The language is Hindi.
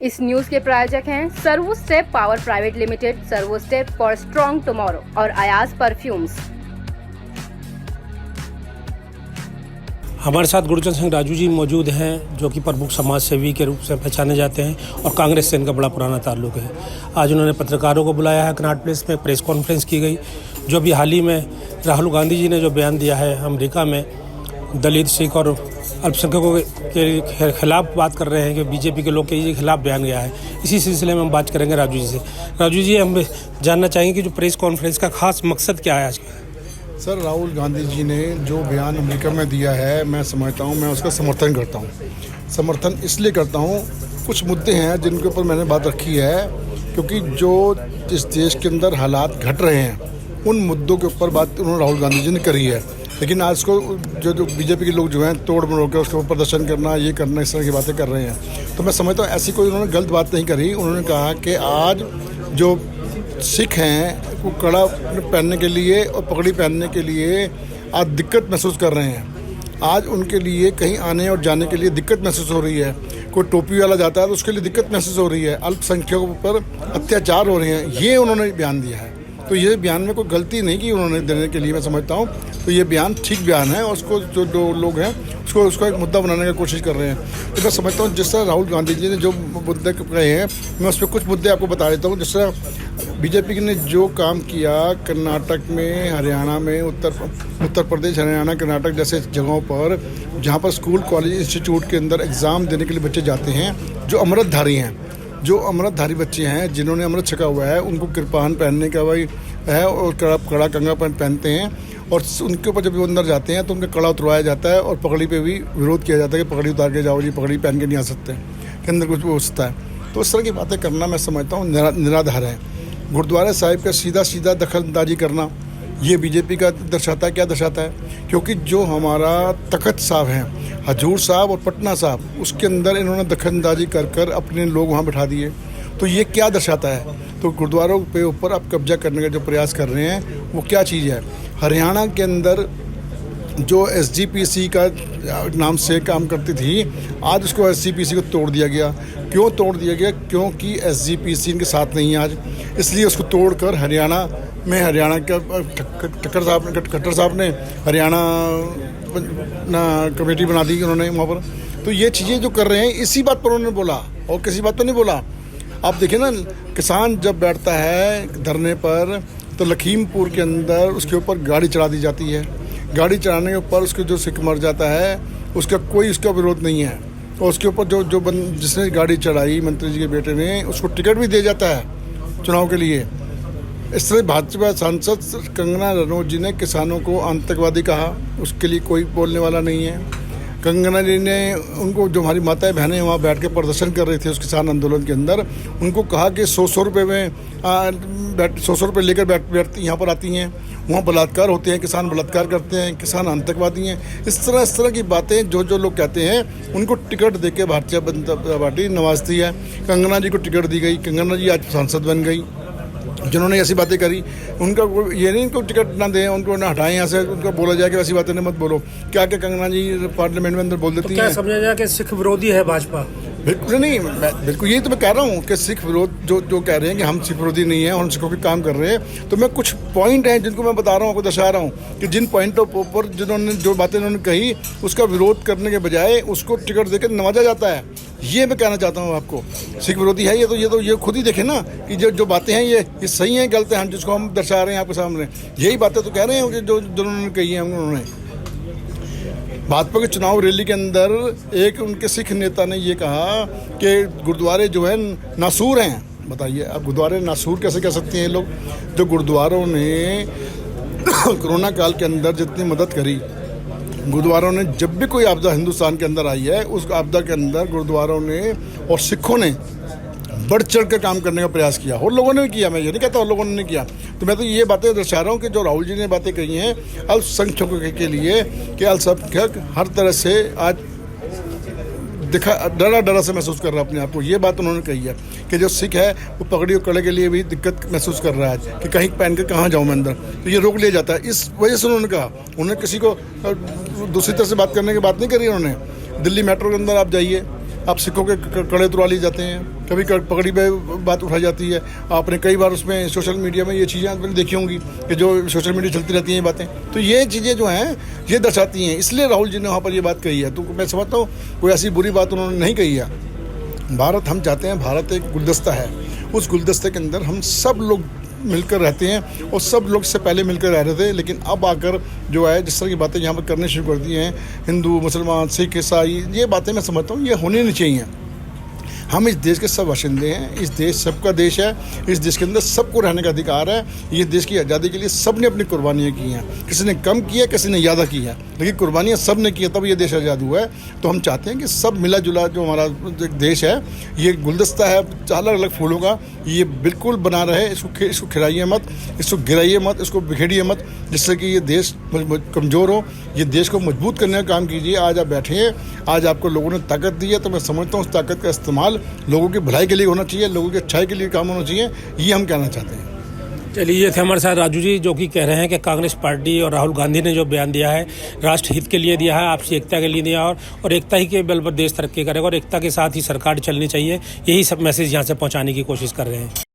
इस न्यूज के प्रायोजक हैं servo step power private limited, servo step for strong tomorrow और अयाज परफ्यूम्स। हमारे साथ गुरचरण सिंह राजू जी मौजूद हैं, जो कि प्रमुख समाज सेवी के रूप से पहचाने जाते हैं और कांग्रेस से इनका बड़ा पुराना ताल्लुक है। आज उन्होंने पत्रकारों को बुलाया है कनॉट प्लेस में, प्रेस कॉन्फ्रेंस की गई। जो अभी हाल ही में राहुल गांधी जी ने जो बयान दिया है अमेरिका में, दलित, सिख और अल्पसंख्यकों के खिलाफ बात कर रहे हैं कि बीजेपी के लोग के खिलाफ बयान गया है। इसी सिलसिले में हम बात करेंगे राजू जी से। राजू जी, हम जानना चाहेंगे कि जो प्रेस कॉन्फ्रेंस का खास मकसद क्या है आज का? सर, राहुल गांधी जी ने जो बयान अमेरिका में दिया है, मैं समझता हूँ, मैं उसका समर्थन करता हूँ। समर्थन इसलिए करता हूँ, कुछ मुद्दे हैं जिनके ऊपर मैंने बात रखी है, क्योंकि जो इस देश के अंदर हालात घट रहे हैं उन मुद्दों के ऊपर बात उन्होंने राहुल गांधी जी ने करी है। लेकिन आज को जो बीजेपी के लोग जो हैं तोड़ मरोड़ के उसके ऊपर प्रदर्शन करना, ये करना, इस तरह की बातें कर रहे हैं। तो मैं समझता हूँ ऐसी कोई उन्होंने गलत बात नहीं करी। उन्होंने कहा कि आज जो सिख हैं वो कड़ा पहनने के लिए और पगड़ी पहनने के लिए आज दिक्कत महसूस कर रहे हैं। आज उनके लिए कहीं आने और जाने के लिए दिक्कत महसूस हो रही है। कोई टोपी वाला जाता है तो उसके लिए दिक्कत महसूस हो रही है। अल्पसंख्यकों पर अत्याचार हो रहे हैं, ये उन्होंने बयान दिया है। तो ये बयान में कोई गलती नहीं की उन्होंने देने के लिए, मैं समझता हूँ। तो ये बयान ठीक बयान है और उसको जो लोग हैं उसको एक मुद्दा बनाने की कोशिश कर रहे हैं। तो मैं समझता हूँ जिस तरह राहुल गांधी जी ने जो मुद्दे कहे हैं, मैं उस पर कुछ मुद्दे आपको बता देता हूँ। जिस तरह बीजेपी ने जो काम किया कर्नाटक में, हरियाणा में, उत्तर प्रदेश, हरियाणा, कर्नाटक जैसे जगहों पर, जहाँ पर स्कूल, कॉलेज, इंस्टीट्यूट के अंदर एग्ज़ाम देने के लिए बच्चे जाते हैं, जो अमृतधारी हैं, जो अमृतधारी बच्चे हैं जिन्होंने अमृत छका हुआ है, उनको कृपान पहनने का भाई है और कड़ा कंगा पहनते हैं। और उनके ऊपर जब वो अंदर जाते हैं तो उनका कड़ा उतरवाया जाता है और पगड़ी पे भी विरोध किया जाता है कि पगड़ी उतार के जाओ जी, पगड़ी पहन के नहीं आ सकते, के अंदर कुछ हो सकता है। तो इस तरह की बातें करना मैं समझता हूँ निराधार है। गुरुद्वारा साहिब का सीधा दखल अंदाजी करना, ये बीजेपी का दर्शाता है। क्या दर्शाता है? क्योंकि जो हमारा तख्त साहब हैं, हजूर साहब और पटना साहब, उसके अंदर इन्होंने दखल अंदाजी कर अपने लोग वहाँ बैठा दिए। तो ये क्या दर्शाता है? तो गुरुद्वारों पे ऊपर अब कब्जा करने का जो प्रयास कर रहे हैं वो क्या चीज़ है? हरियाणा के अंदर जो SGPC का नाम से काम करती थी, आज उसको SGPC को तोड़ दिया गया। क्यों तोड़ दिया गया? क्योंकि SGPC इनके साथ नहीं है आज, इसलिए उसको तोड़कर हरियाणा में, हरियाणा का खट्टर साहब ने हरियाणा कमेटी बना दी उन्होंने वहाँ पर। तो ये चीज़ें जो कर रहे हैं, इसी बात पर उन्होंने बोला और किसी बात पर नहीं बोला। आप देखिए ना, किसान जब बैठता है धरने पर तो लखीमपुर के अंदर उसके ऊपर गाड़ी चढ़ा दी जाती है। गाड़ी चढ़ाने के ऊपर उसके जो सिख मर जाता है उसका कोई उसका विरोध नहीं है। और उसके ऊपर जिसने गाड़ी चढ़ाई, मंत्री जी के बेटे ने, उसको टिकट भी दिया जाता है चुनाव के लिए। इस तरह भाजपा सांसद कंगना रनौत जी ने किसानों को आतंकवादी कहा, उसके लिए कोई बोलने वाला नहीं है। कंगना जी ने उनको, जो हमारी माताएं बहनें वहाँ बैठ के प्रदर्शन कर रही थी उस किसान आंदोलन के अंदर, उनको कहा कि 100 रुपये में 100 रुपये लेकर बैठ यहाँ पर आती हैं, वहाँ बलात्कार होते हैं, किसान बलात्कार करते हैं, किसान आतंकवादी हैं। इस तरह की बातें जो लोग कहते हैं, उनको टिकट देके भारतीय जनता पार्टी नवाजती है। कंगना जी को टिकट दी गई, कंगना जी आज सांसद बन गई। जिन्होंने ऐसी बातें करी, उनका ये नहीं उनको टिकट ना दें, उनको ना हटाएं यहाँ से, उनको बोला जाए कि ऐसी बातें मत बोलो। क्या कंगना जी पार्लियामेंट में अंदर बोल देती हैं? क्या समझा जाए कि सिख विरोधी है भाजपा? बिल्कुल नहीं, बिल्कुल यही तो मैं कह रहा हूँ कि सिख विरोध जो कह रहे हैं कि हम सिख विरोधी नहीं हैं और हम सिखों के काम कर रहे हैं। तो मैं कुछ पॉइंट हैं जिनको मैं बता रहा हूँ, आपको दर्शा रहा हूँ कि जिन पॉइंटों पर जिन्होंने जो बातें उन्होंने कही, उसका विरोध करने के बजाय उसको टिकट देकर नवाजा जाता है। ये मैं कहना चाहता हूँ आपको। सिख विरोधी है ये खुद ही देखें ना कि जो बातें हैं ये सही हैं गलत हैं, जिसको हम दर्शा रहे हैं आपके सामने। यही बातें तो कह रहे हैं कि जो उन्होंने कही है उन्होंने। भाजपा के चुनाव रैली के अंदर एक उनके सिख नेता ने ये कहा कि गुरुद्वारे जो है नासूर हैं। बताइए आप, गुरुद्वारे नासूर कैसे कह सकते हैं लोग? जो गुरुद्वारों ने कोरोना काल के अंदर जितनी मदद करी, गुरुद्वारों ने जब भी कोई आपदा हिंदुस्तान के अंदर आई है, उस आपदा के अंदर गुरुद्वारों ने और सिखों ने बढ़ चढ़ कर काम करने का प्रयास किया। और लोगों ने भी किया, मैं ये नहीं कहता और लोगों ने नहीं किया। तो मैं तो ये बातें दर्शा रहा हूँ कि जो राहुल जी ने बातें कही हैं अल्पसंख्यकों के लिए, कि अल्पसंख्यक हर तरह से आज डरा से महसूस कर रहा है अपने आप को। ये बात उन्होंने कही है कि जो सिख है वो पगड़ी और कड़े के लिए भी दिक्कत महसूस कर रहा है कि कहीं पहन के कहाँ जाऊँ मैं अंदर, तो ये रोक लिया जाता है। इस वजह से उन्होंने कहा, उन्होंने किसी को दूसरी तरह से बात करने की बात नहीं करी उन्होंने। दिल्ली मेट्रो के अंदर आप जाइए, आप सिखों के कड़े उतरवा लिए जाते हैं, कभी पगड़ी पे बात उठाई जाती है। आपने कई बार उसमें सोशल मीडिया में ये चीज़ें आपने देखी होंगी कि जो सोशल मीडिया चलती रहती हैं बातें, तो ये चीज़ें जो हैं ये दर्शाती हैं। इसलिए राहुल जी ने वहाँ पर ये बात कही है। तो मैं समझता हूँ कोई ऐसी बुरी बात उन्होंने नहीं कही है। भारत हम चाहते हैं, भारत एक गुलदस्ता है, उस गुलदस्ते के अंदर हम सब लोग मिलकर रहते हैं और सब लोग से पहले मिलकर रह रहे थे। लेकिन अब आकर जो है जिस तरह की बातें यहाँ पर करने शुरू कर दी हैं, हिंदू मुसलमान सिख ईसाई, ये बातें मैं समझता हूँ ये होनी नहीं चाहिए। हम इस देश के सब बाशिंदे हैं, इस देश सबका देश है, इस देश के अंदर सबको रहने का अधिकार है। ये देश की आज़ादी के लिए सब ने अपनी कुर्बानियाँ की हैं, किसी ने कम किया किसी ने ज़्यादा की है, लेकिन कुर्बानियाँ सब ने की है, तब ये देश आज़ाद हुआ है। तो हम चाहते हैं कि सब मिला जुला जो हमारा देश है, ये गुलदस्ता है अलग अलग फूलों का, ये बिल्कुल बना रहे। इसको खिलाइए मत, इसको गिराइए मत, इसको बिखेरिए मत, जिससे कि ये देश कमज़ोर हो। ये देश को मजबूत करने का काम कीजिए। आज आप बैठे हैं, आज आपको लोगों ने ताकत दी है, तो मैं समझता हूँ उस ताकत का इस्तेमाल लोगों की भलाई के लिए होना चाहिए, लोगों की अच्छाई के लिए काम होना चाहिए। ये हम कहना चाहते हैं। चलिए, ये थे हमारे साथ राजू जी, जो कि कह रहे हैं कि कांग्रेस पार्टी और राहुल गांधी ने जो बयान दिया है राष्ट्र हित के लिए दिया है, आपसी एकता के लिए दिया और एकता ही के बल पर देश तरक्की करेगा और एकता के साथ ही सरकार चलनी चाहिए। यही सब मैसेज यहाँ से पहुँचाने की कोशिश कर रहे हैं।